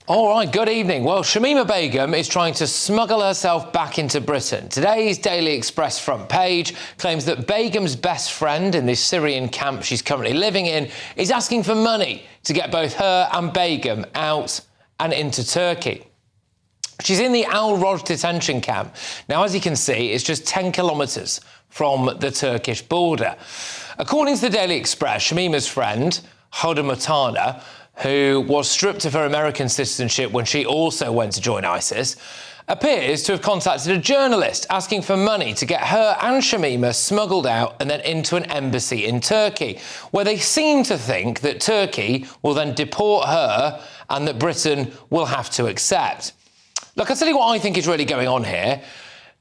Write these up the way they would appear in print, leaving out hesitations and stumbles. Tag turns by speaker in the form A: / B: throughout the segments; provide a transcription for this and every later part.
A: All right, good evening. Well, Shamima Begum is trying to smuggle herself back into Britain. Today's Daily Express front page claims that Begum's best friend in this Syrian camp she's currently living in is asking for money to get both her and Begum out and into Turkey. She's in the Al Roj detention camp. Now, as you can see, it's just 10 kilometres from the Turkish border. According to the Daily Express, Shamima's friend, Hoda Muthana, who was stripped of her American citizenship when she also went to join ISIS, appears to have contacted a journalist asking for money to get her and Shamima smuggled out and then into an embassy in Turkey, where they seem to think that Turkey will then deport her and that Britain will have to accept. Look, I'll tell you what I think is really going on here.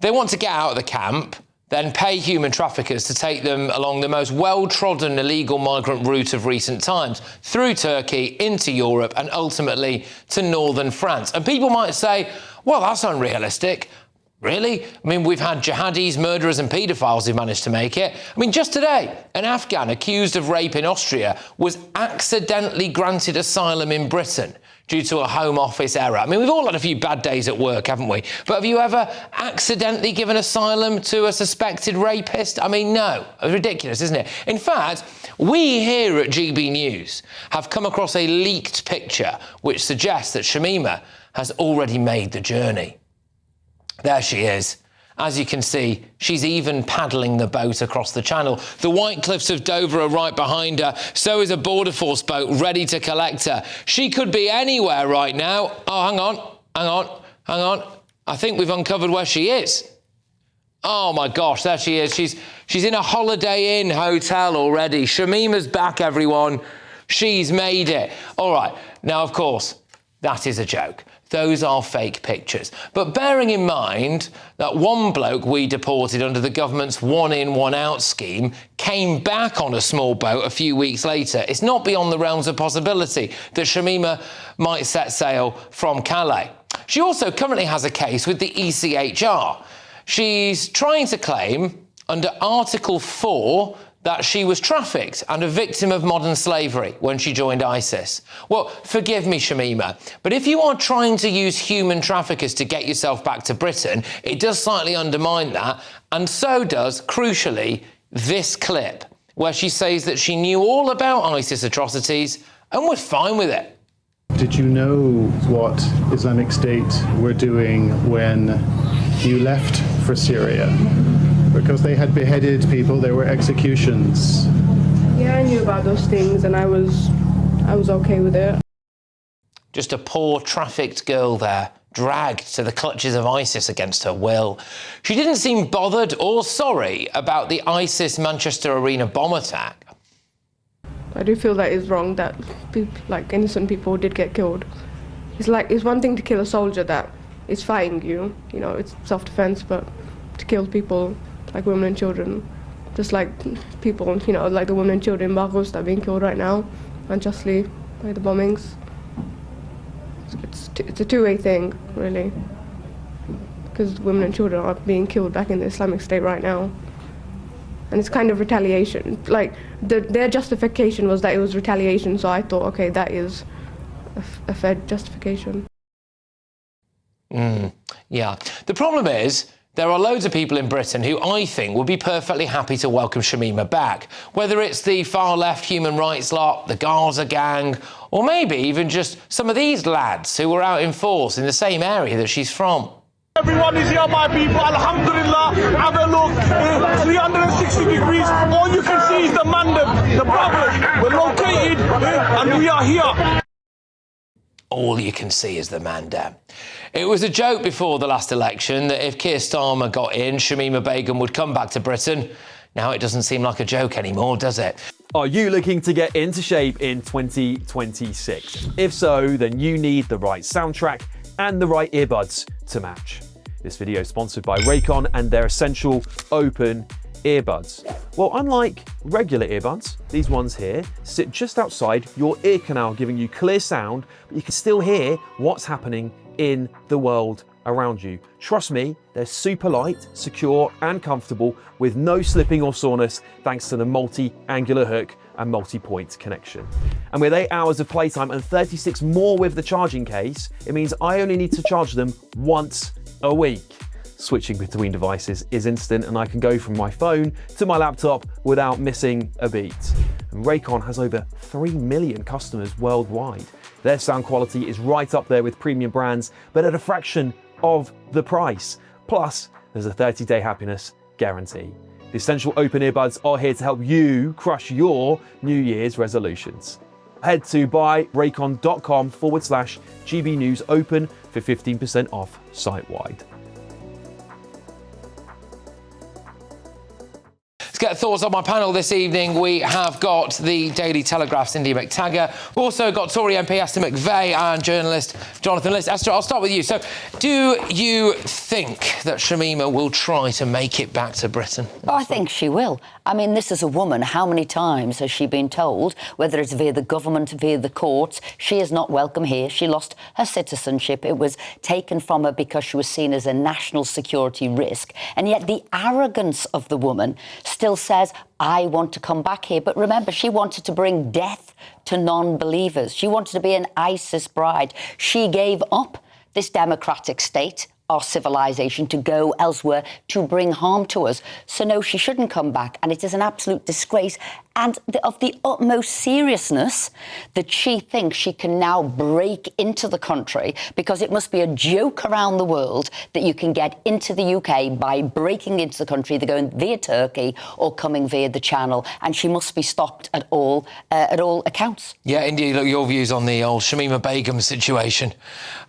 A: They want to get out of the camp, then pay human traffickers to take them along the most well-trodden illegal migrant route of recent times, through Turkey, into Europe, and ultimately to northern France. And people might say, well, that's unrealistic. Really? I mean, we've had jihadis, murderers and paedophiles who've managed to make it. I mean, just today, an Afghan accused of rape in Austria was accidentally granted asylum in Britain due to a Home Office error. I mean, we've all had a few bad days at work, haven't we? But have you ever accidentally given asylum to a suspected rapist? I mean, no. It's ridiculous, isn't it? In fact, we here at GB News have come across a leaked picture which suggests that Shamima has already made the journey. There she is. As you can see, she's even paddling the boat across the channel. The White Cliffs of Dover are right behind her. So is a Border Force boat ready to collect her. She could be anywhere right now. Oh, hang on. I think we've uncovered where she is. Oh my gosh, there she is. She's in a Holiday Inn hotel already. Shamima's back, everyone. She's made it. All right. Now, of course, that is a joke. Those are fake pictures. But bearing in mind that one bloke we deported under the government's one-in, one-out scheme came back on a small boat a few weeks later, it's not beyond the realms of possibility that Shamima might set sail from Calais. She also currently has a case with the ECHR. She's trying to claim, under Article 4, that she was trafficked and a victim of modern slavery when she joined ISIS. Well, forgive me, Shamima, but if you are trying to use human traffickers to get yourself back to Britain, it does slightly undermine that, and so does, crucially, this clip, where she says that she knew all about ISIS atrocities and was fine with it.
B: Did you know what Islamic State were doing when you left for Syria? Because they had beheaded people, there were executions.
C: Yeah, I knew about those things and I was okay with it.
A: Just a poor trafficked girl there, dragged to the clutches of ISIS against her will. She didn't seem bothered or sorry about the ISIS Manchester Arena bomb attack.
C: I do feel that it's wrong that innocent people did get killed. It's one thing to kill a soldier that is fighting you, it's self-defense, but to kill people like women and children, just like people, like the women and children in Baghuz that are being killed right now, unjustly by the bombings. It's a two-way thing, really, because women and children are being killed back in the Islamic State right now. And it's kind of retaliation. Their justification was that it was retaliation, so I thought, okay, that is a fair justification.
A: Yeah. The problem is, there are loads of people in Britain who I think would be perfectly happy to welcome Shamima back, whether it's the far-left human rights lot, the Gaza gang, or maybe even just some of these lads who were out in force in the same area that she's from.
D: Everyone is here, my people. Alhamdulillah. Have a look. 360 degrees. All you can see is the mandem, the brothers. We're located and we are here.
A: All you can see is the mandem. It was a joke before the last election that if Keir Starmer got in, Shamima Begum would come back to Britain. Now it doesn't seem like a joke anymore, does it?
E: Are you looking to get into shape in 2026? If so, then you need the right soundtrack and the right earbuds to match. This video is sponsored by Raycon and their essential open earbuds. Well, unlike regular earbuds, these ones here sit just outside your ear canal, giving you clear sound, but you can still hear what's happening in the world around you. Trust me, they're super light, secure and comfortable with no slipping or soreness thanks to the multi-angular hook and multi-point connection. And with 8 hours of playtime and 36 more with the charging case, it means I only need to charge them once a week. Switching between devices is instant, and I can go from my phone to my laptop without missing a beat. And Raycon has over 3 million customers worldwide. Their sound quality is right up there with premium brands, but at a fraction of the price. Plus, there's a 30-day happiness guarantee. The Essential Open Earbuds are here to help you crush your New Year's resolutions. Head to buyraycon.com/GB News Open for 15% off site-wide.
A: Let's get thoughts on my panel this evening. We have got the Daily Telegraph's India McTaggart. We've also got Tory MP Esther McVey and journalist Jonathan List. Esther, I'll start with you. So, do you think that Shamima will try to make it back to Britain?
F: Oh, I think she will. I mean, this is a woman. How many times has she been told, whether it's via the government, via the courts, she is not welcome here? She lost her citizenship. It was taken from her because she was seen as a national security risk. And yet the arrogance of the woman still says, I want to come back here. But remember, she wanted to bring death to non-believers. She wanted to be an ISIS bride. She gave up this democratic state, our civilization, to go elsewhere to bring harm to us. So no, she shouldn't come back. And it is an absolute disgrace and of the utmost seriousness that she thinks she can now break into the country, because it must be a joke around the world that you can get into the UK by breaking into the country, either going via Turkey or coming via the Channel. And she must be stopped at all accounts.
A: Yeah, India, look, your views on the old Shamima Begum situation.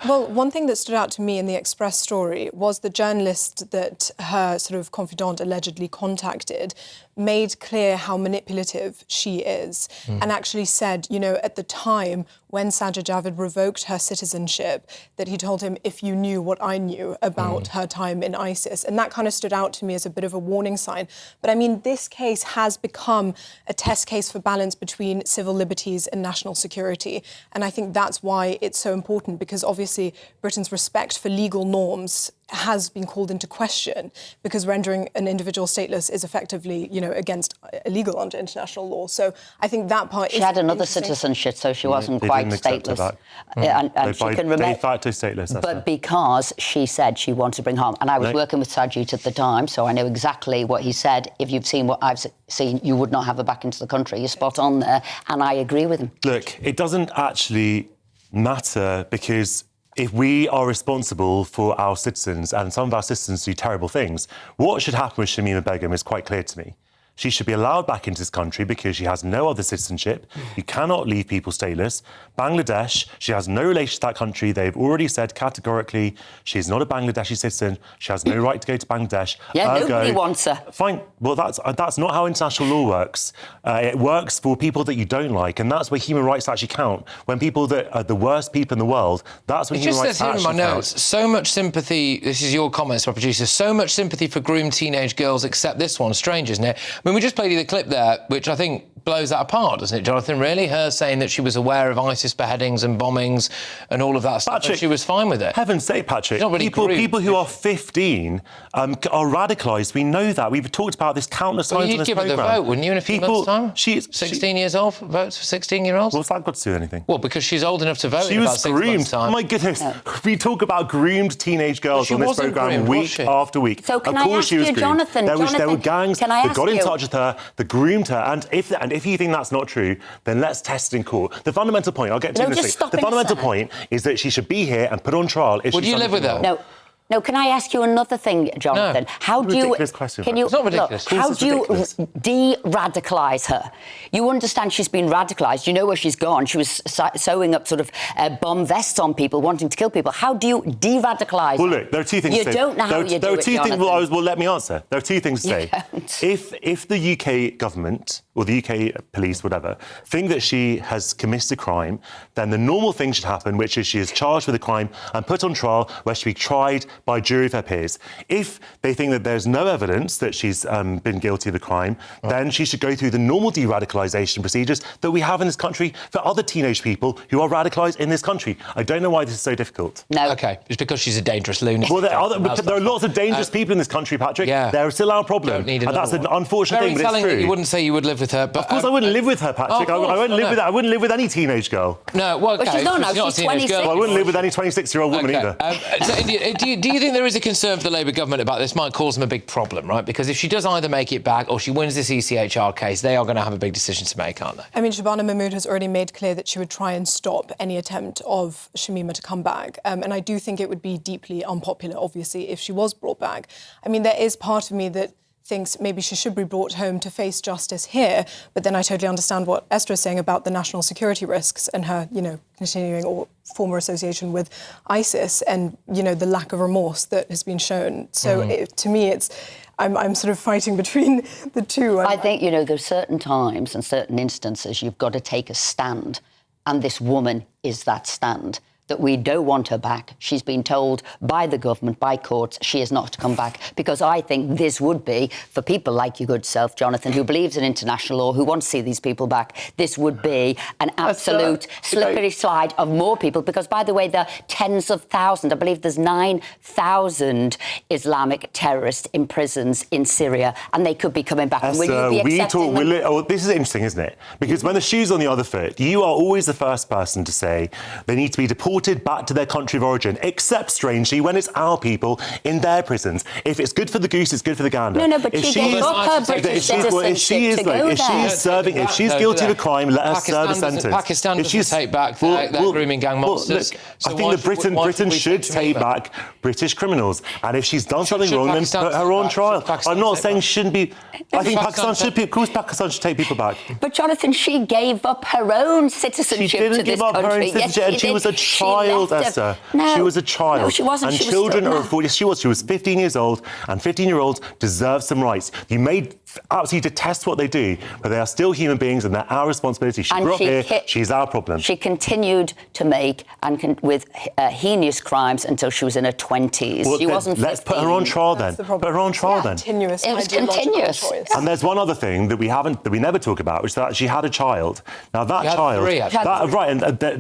G: Well, one thing that stood out to me in the Express story was the journalist that her sort of confidant allegedly contacted made clear how manipulative she is and actually said, you know, at the time when Sajid Javid revoked her citizenship, that he told him, if you knew what I knew about her time in ISIS. And that kind of stood out to me as a bit of a warning sign. But I mean, this case has become a test case for balance between civil liberties and national security. And I think that's why it's so important, because obviously Britain's respect for legal norms has been called into question, because rendering an individual stateless is effectively, you know, against illegal under international law. So I think that part
F: she had another citizenship, so she wasn't quite stateless. And she can remain
H: de facto stateless.
F: But because she said she wanted to bring harm, and I was working with Sajid at the time, so I know exactly what he said. If you've seen what I've seen, you would not have her back into the country. You're spot on there, and I agree with him.
H: Look, it doesn't actually matter, because if we are responsible for our citizens, and some of our citizens do terrible things, what should happen with Shamima Begum is quite clear to me. She should be allowed back into this country because she has no other citizenship. You cannot leave people stateless. Bangladesh, she has no relation to that country. They've already said categorically she's not a Bangladeshi citizen. She has no right to go to Bangladesh.
F: Yeah, nobody wants her.
H: Fine. Well, that's not how international law works. It works for people that you don't like, and that's where human rights actually count. When people that are the worst people in the world, that's when human rights actually count. It just says here in my notes,
A: so much sympathy, this is your comments, my producer, so much sympathy for groomed teenage girls, except this one, strange, isn't it? I mean, we just played you the clip there, which I think blows that apart, doesn't it, Jonathan, really? Her saying that she was aware of ISIS beheadings and bombings and all of that stuff,
H: Patrick,
A: and she was fine with it.
H: Heaven's sake, Patrick.
A: Not really
H: people who are 15 are radicalised. We know that. We've talked about this countless times on this
A: programme. You'd give her the vote, wouldn't you, in a few months' time? She's 16 years old, votes for 16-year-olds?
H: What's that got to do with anything?
A: Well, because she's old enough to vote
H: she
A: in about
H: was
A: 6
H: groomed.
A: months' time.
H: Oh, my goodness. No. We talk about groomed teenage girls on this programme week after week.
F: So can I ask you, Jonathan,
H: there were gangs that got in touch with her, that groomed her, and if you think that's not true, then let's test it in court. The fundamental point, I'll get to this. The fundamental point is that she should be here and put on trial if
A: Would you live with her?
F: No, can I ask you another thing, Jonathan?
A: No.
F: How do you...
H: Ridiculous question.
F: Can you
A: it's not ridiculous.
F: Look, how do you de-radicalise her? You understand she's been radicalised. You know where she's gone. She was sewing up sort of bomb vests on people, wanting to kill people. How do you de-radicalise her?
H: Well, look, there are two things to say.
F: You don't know how you do it,
H: There are two
F: Jonathan.
H: things... Well, let me answer. There are two things to say. If the UK government or the UK police, whatever, think that she has committed a crime, then the normal thing should happen, which is she is charged with a crime and put on trial, where she be tried by a jury of her peers. If they think that there's no evidence that she's been guilty of a crime, then she should go through the normal de-radicalisation procedures that we have in this country for other teenage people who are radicalised in this country. I don't know why this is so difficult.
F: No.
A: OK, it's because she's a dangerous lunatic.
H: Well, there are lots of dangerous people in this country, Patrick.
A: Yeah.
H: They're still our problem.
A: And
H: that's an unfortunate thing, but it's true.
A: That you wouldn't say you would live with with her. But
H: of course, I wouldn't live with her, Patrick. I wouldn't live with. I wouldn't live with any teenage girl.
A: No, well, okay,
F: she's not now. She's 26.
H: Well, I wouldn't live with any 26-year-old woman either.
A: So, do you think there is a concern for the Labour government about this might cause them a big problem, right? Because if she does either make it back or she wins this ECHR case, they are going to have a big decision to make, aren't they?
G: I mean, Shabana Mahmood has already made clear that she would try and stop any attempt of Shamima to come back. And I do think it would be deeply unpopular, obviously, if she was brought back. I mean, there is part of me that thinks maybe she should be brought home to face justice here, but then I totally understand what Esther is saying about the national security risks and her, continuing or former association with ISIS and, the lack of remorse that has been shown. So to me, I'm sort of fighting between the two.
F: I think, there's certain times and certain instances you've got to take a stand, and this woman is that stand. That we don't want her back. She's been told by the government, by courts, she is not to come back. Because I think this would be, for people like your good self, Jonathan, who believes in international law, who wants to see these people back, this would be an absolute slippery slide of more people. Because, by the way, there are tens of thousands. I believe there's 9,000 Islamic terrorists in prisons in Syria, and they could be coming back.
H: Esther,
F: will you be accepting them?
H: This is interesting, isn't it? Because when the shoe's on the other foot, you are always the first person to say they need to be deported back to their country of origin, except, strangely, when it's our people in their prisons. If it's good for the goose, it's good for the gander.
F: No, but she gave up her British citizenship to go there.
H: If she's guilty of a crime, let her serve a sentence.
A: Pakistan doesn't take back their grooming gang monsters.
H: I think that Britain should take back British criminals. And if she's done something wrong, then put her on trial. I'm not saying she shouldn't be... I think Pakistan should be... Of course, Pakistan should take people back.
F: But, Jonathan, she gave up her own citizenship to this country.
H: She didn't give up her own citizenship, and she was a child, Esther.
F: No,
H: she was a child.
F: No, she wasn't.
H: And
F: she
H: children
F: was
H: are... Yes, she was. She was 15 years old, and 15-year-olds deserve some rights. You may absolutely detest what they do, but they are still human beings, and they're our responsibility. She grew up here. She's our problem.
F: She continued to make with heinous crimes until she was in her 20s.
H: Well,
F: she wasn't 15.
H: Let's put her on trial then. Put her on trial then.
G: Continuous.
F: It was continuous.
G: Choice.
H: And there's one other thing that we never talk about, which is that she had a child. Now that child,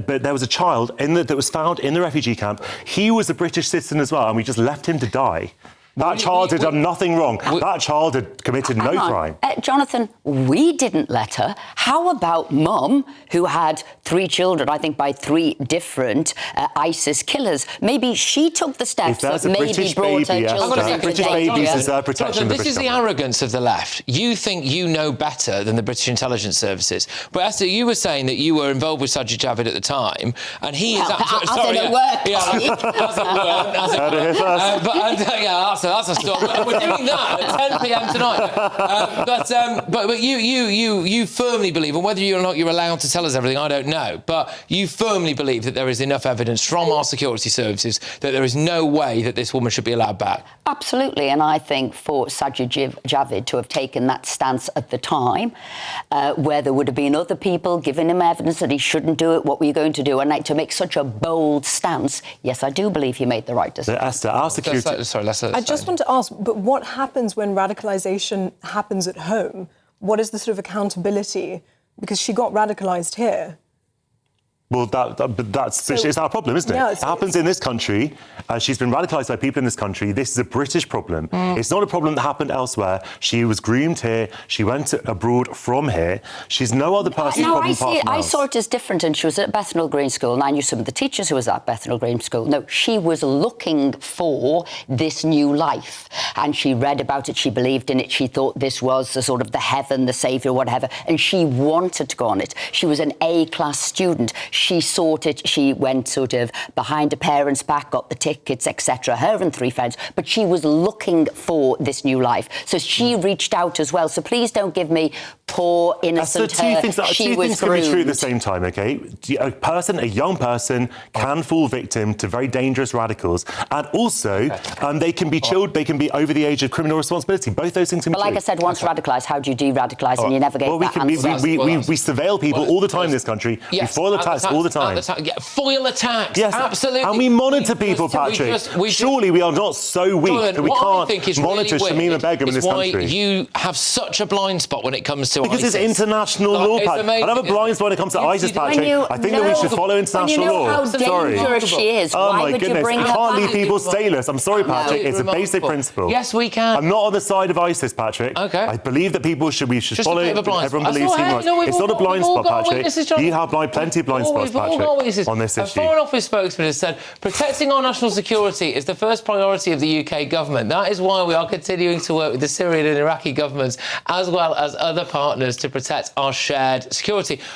H: but there was a child that was found in the refugee camp. He was a British citizen as well, and we just left him to die. That child had done nothing wrong. That child had committed no crime.
F: Jonathan, we didn't let her. How about Mum, who had 3 children, I think by 3 different ISIS killers? Maybe she took the steps that maybe brought her children into
H: British
F: danger.
H: babies deserve protection.
A: This is the arrogance of the left. You think you know better than the British intelligence services. But Esther, you were saying that you were involved with Sajid Javid at the time, and he is... That's a stop. We're doing that at 10 p.m. tonight. But you firmly believe, and whether or not you're allowed to tell us everything, I don't know, but you firmly believe that there is enough evidence from our security services that there is no way that this woman should be allowed back.
F: Absolutely, and I think for Sajid Javid to have taken that stance at the time, where there would have been other people giving him evidence that he shouldn't do it, what were you going to do? And to make such a bold stance, yes, I do believe he made the right decision.
H: Esther, our security...
G: I just want to ask, but what happens when radicalisation happens at home? What is the sort of accountability? Because she got radicalised here.
H: Well, it's our problem, isn't it?
G: Yeah,
H: it happens in this country. She's been radicalised by people in this country. This is a British problem. It's not a problem that happened elsewhere. She was groomed here. She went abroad from here. She's no other person's problem apart from
F: I saw it as different, and she was at Bethnal Green School, and I knew some of the teachers who was at Bethnal Green School. No, she was looking for this new life, and she read about it. She believed in it. She thought this was the sort of the heaven, the saviour, whatever, and she wanted to go on it. She was an A-class student. She sought it. She went sort of behind her parents' back, got the tickets, etc. Her and 3 friends. But she was looking for this new life. So she reached out as well. So please don't give me poor, innocent her.
H: Two things can be true at the same time, OK? A young person can fall victim to very dangerous radicals. And also, they can be chilled. They can be over the age of criminal responsibility. Both those things can be true.
F: But like I said, once radicalised, how do you de-radicalise? And you never get that answer.
H: We surveil people all the time in this country. We foil attacks all the time.
A: Foil attacks,
H: Yes,
A: absolutely.
H: and we monitor people, Patrick. Surely we are not so weak that we can't monitor Shamima Begum in this country.
A: Why you have such a blind spot when it comes to
H: because
A: ISIS.
H: It's international law, Patrick. I don't have a blind spot when it comes to ISIS, Patrick. I think that we should follow international law.
F: Sorry. She is.
H: Oh
F: Why
H: my
F: would
H: goodness,
F: you bring
H: we
F: her
H: can't leave
F: back?
H: people stateless. I'm sorry, Patrick. It's a basic principle.
A: Yes, we can.
H: I'm not on the side of ISIS, Patrick.
A: Okay.
H: I believe that we should
A: Just
H: follow
A: a bit of a blind
H: everyone
A: spot.
H: believes human rights. It's not a blind spot, Patrick. You have plenty of blind spots, Patrick, on this issue.
A: A Foreign Office spokesman has said protecting our national security is the first priority of the UK government. That is why we are continuing to work with the Syrian and Iraqi governments as well as other partners to protect our shared security.